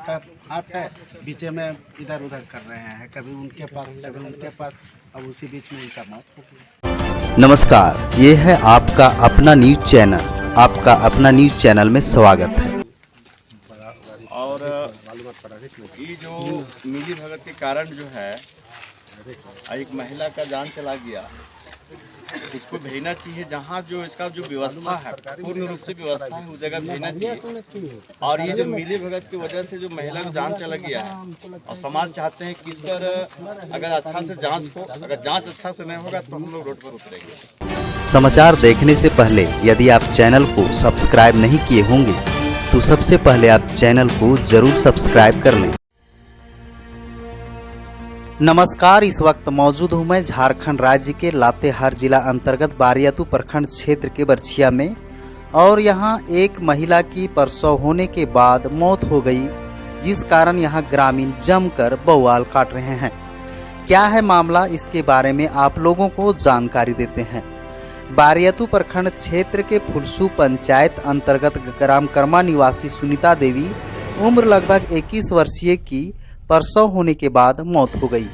का हाथ है, बीच में इधर उधर कर रहे हैं, कभी उनके पास, अब उसी बीच में इनका मौत हो गई। नमस्कार, ये है आपका अपना न्यूज चैनल। आपका अपना न्यूज चैनल में स्वागत है। और ये जो मिली भगत के कारण जो है एक महिला का जान चला गया, इसको भेजना चाहिए जहाँ जो इसका जो व्यवस्था है, पूर्ण रूप से व्यवस्था है, उस जगह भेजना चाहिए। और ये जो मिली भगत की वजह से जो महिला का जान चला गया है, और समाज चाहते हैं कि इस पर अगर अच्छा से जांच हो, अगर जांच अच्छा से नहीं होगा तो हम लोग रोड पर उतरेंगे। समाचार देखने से पहले यदि आप चैनल को सब्सक्राइब नहीं किए होंगे तो सबसे पहले आप चैनल को जरूर सब्सक्राइब कर लें। नमस्कार, इस वक्त मौजूद हूँ मैं झारखंड राज्य के लातेहार जिला अंतर्गत बारियातू प्रखंड क्षेत्र के बरछिया में, और यहाँ एक महिला की प्रसव होने के बाद मौत हो गई, जिस कारण यहाँ ग्रामीण जमकर बवाल काट रहे हैं। क्या है मामला, इसके बारे में आप लोगों को जानकारी देते हैं। बारियातू प्रखंड क्षेत्र के फुलसू पंचायत अंतर्गत ग्राम कर्मा निवासी सुनीता देवी उम्र लगभग 21 वर्षीय की प्रसव होने के बाद मौत हो गई,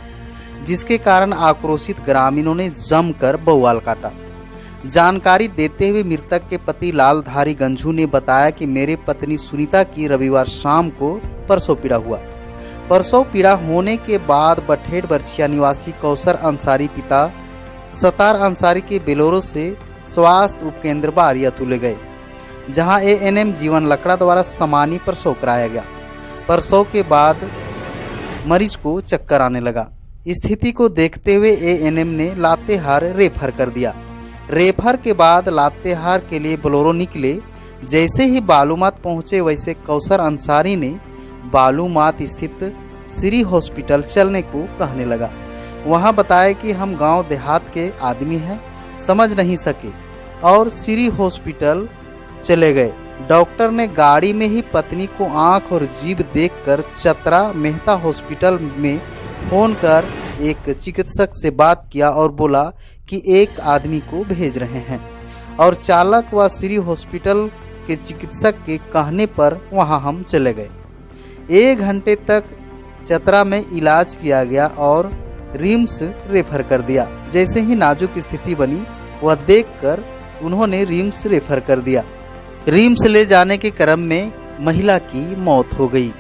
जिसके कारण आक्रोशित ग्रामीणों ने जमकर बवाल काटा। जानकारी देते हुए मृतक के पति लालधारी गंझू ने बताया कि मेरे पत्नी सुनीता की रविवार शाम को प्रसव पीड़ा हुआ। प्रसव पीड़ा होने के बाद बठेड़ बरछिया निवासी कौसर अंसारी पिता सतार अंसारी के बेलोरो से स्वास्थ्य उपकेंद्र बारियातू ले गए, जहां एएनएम जीवन लकड़ा द्वारा सामान्य प्रसव कराया गया। प्रसव के बाद मरीज को चक्कर आने लगा। स्थिति को देखते हुए एएनएम ने लातेहार रेफर कर दिया। रेफर के बाद लातेहार के लिए बोलेरो निकले। जैसे ही बालूमात पहुंचे वैसे कौसर अंसारी ने बालूमात स्थित श्री हॉस्पिटल चलने को कहने लगा। वहां बताया कि हम गांव देहात के आदमी हैं, समझ नहीं सके और श्री हॉस्पिटल चले गए। डॉक्टर ने गाड़ी में ही पत्नी को आंख और जीभ देखकर चतरा मेहता हॉस्पिटल में फोन कर एक चिकित्सक से बात किया और बोला कि एक आदमी को भेज रहे हैं, और चालक व श्री हॉस्पिटल के चिकित्सक के कहने पर वहां हम चले गए। 1 घंटे तक चतरा में इलाज किया गया और रिम्स रेफर कर दिया। जैसे ही नाजुक स्थिति बनी वह देखकर उन्होंने रिम्स रेफर कर दिया। रिम्स ले जाने के क्रम में महिला की मौत हो गई,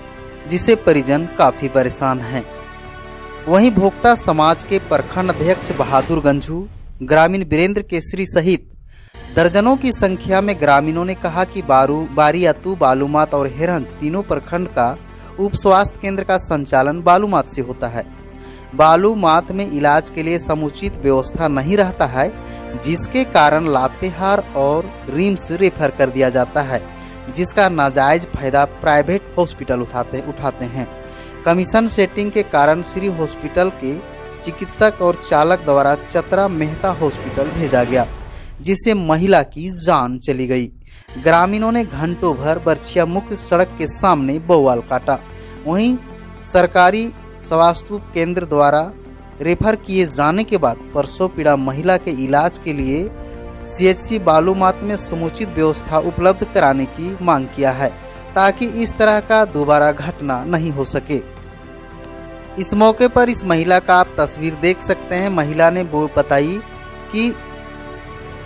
जिसे परिजन काफी परेशान हैं। वहीं भोक्ता समाज के प्रखंड अध्यक्ष बहादुर गंझू, ग्रामीण वीरेंद्र केसरी सहित दर्जनों की संख्या में ग्रामीणों ने कहा कि बारियातू, बालूमात और हेरंज तीनों प्रखंड का उप स्वास्थ्य केंद्र का संचालन बालूमात से होता है। बालूमात में इलाज के लिए समुचित व्यवस्था नहीं रहता है, जिसके कारण लातेहार और रिम्स रेफर कर दिया जाता है, जिसका नाजायज फायदा प्राइवेट हॉस्पिटल उठाते हैं। कमीशन सेटिंग के कारण श्री हॉस्पिटल के चिकित्सक और चालक द्वारा चतरा मेहता हॉस्पिटल भेजा गया, जिससे महिला की जान चली गई। ग्रामीणों ने घंटों भर बरछिया मुख्य सड़क के सामने बवाल काटा। वहीं सरकारी स्वास्थ्य केंद्र द्वारा रेफर किए जाने के बाद प्रसव पीड़ा महिला के इलाज के लिए सीएचसी बालूमात में समुचित व्यवस्था उपलब्ध कराने की मांग किया है, ताकि इस तरह का दोबारा घटना नहीं हो सके। इस मौके पर इस महिला का आप तस्वीर देख सकते हैं। महिला ने बताई कि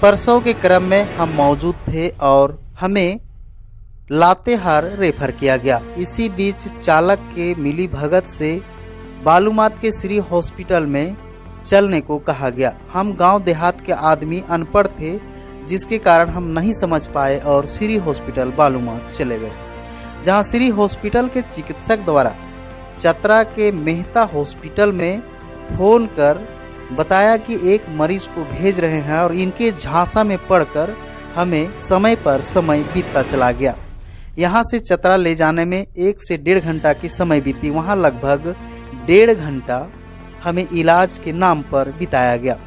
प्रसव के क्रम में हम मौजूद थे और हमें लातेहार रेफर किया गया। इसी बीच चालक के मिली भगत से बालूमात के श्री हॉस्पिटल में चलने को कहा गया। हम गांव देहात के आदमी अनपढ़ थे, जिसके कारण हम नहीं समझ पाए और श्री हॉस्पिटल बालूमात चले गए, जहां श्री हॉस्पिटल के चिकित्सक द्वारा चतरा के मेहता हॉस्पिटल में फोन कर बताया कि एक मरीज को भेज रहे हैं, और इनके झांसा में पड़कर हमें समय पर समय बीतता चला गया। यहाँ से चतरा ले जाने में 1 से 1.5 घंटा की समय बीती। वहाँ लगभग 1.5 घंटा हमें इलाज के नाम पर बिताया गया।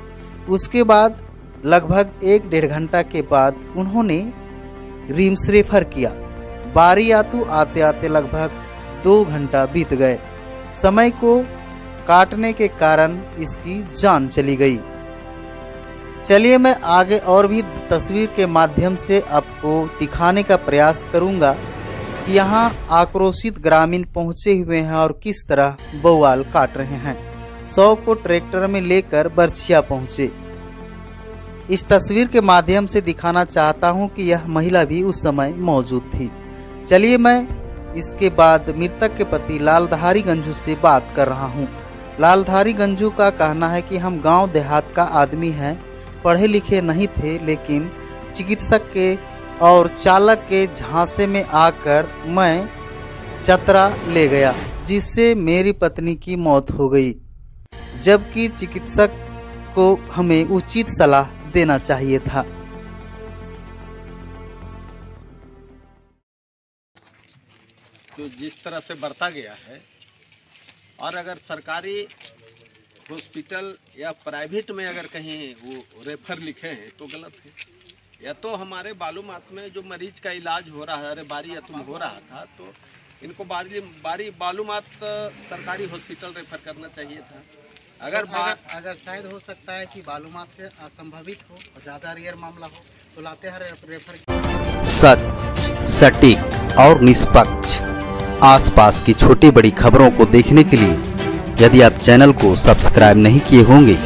उसके बाद लगभग 1-1.5 घंटा के बाद उन्होंने रिम्स रेफर किया। बारियातू आते आते लगभग 2 घंटा बीत गए। समय को काटने के कारण इसकी जान चली गई। चलिए मैं आगे और भी तस्वीर के माध्यम से आपको दिखाने का प्रयास करूंगा कि यहाँ आक्रोशित ग्रामीण पहुंचे हुए हैं और किस तरह बवाल काट रहे हैं। 100 को ट्रैक्टर में लेकर बरछिया पहुंचे। इस तस्वीर के माध्यम से दिखाना चाहता हूं कि यह महिला भी उस समय मौजूद थी। चलिए मैं इसके बाद मृतक के पति लालधारी गंजू से बात कर रहा हूं। लालधारी गंजू का कहना है कि हम गांव देहात का आदमी हैं, पढ़े लिखे नहीं थे, लेकिन चिकित्सक के और चालक के झांसे में आकर मैं चतरा ले गया, जिससे मेरी पत्नी की मौत हो गई, जबकि चिकित्सक को हमें उचित सलाह देना चाहिए था। तो जिस तरह से बरता गया है, और अगर सरकारी हॉस्पिटल या प्राइवेट में अगर कहीं वो रेफर लिखे हैं तो गलत है। या तो हमारे बालूमाथ में जो मरीज का इलाज हो रहा है, अरे बारी या तुम हो रहा था, तो इनको बारी बालूमाथ सरकारी हॉस्पिटल रेफर करना चाहिए था। अगर शायद हो सकता है कि बालूमाथ से असंभवित हो और ज़्यादा रेयर मामला हो तो लातेहार रेफर। सच, सटीक और निष्पक्ष आसपास की छोटी बड़ी खबरों को देखने के लिए यदि आप चैनल को सब्सक्राइब नहीं किए होंगे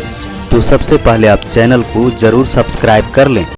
तो सबसे पहले आप चैनल को जरूर सब्सक्राइब कर लें।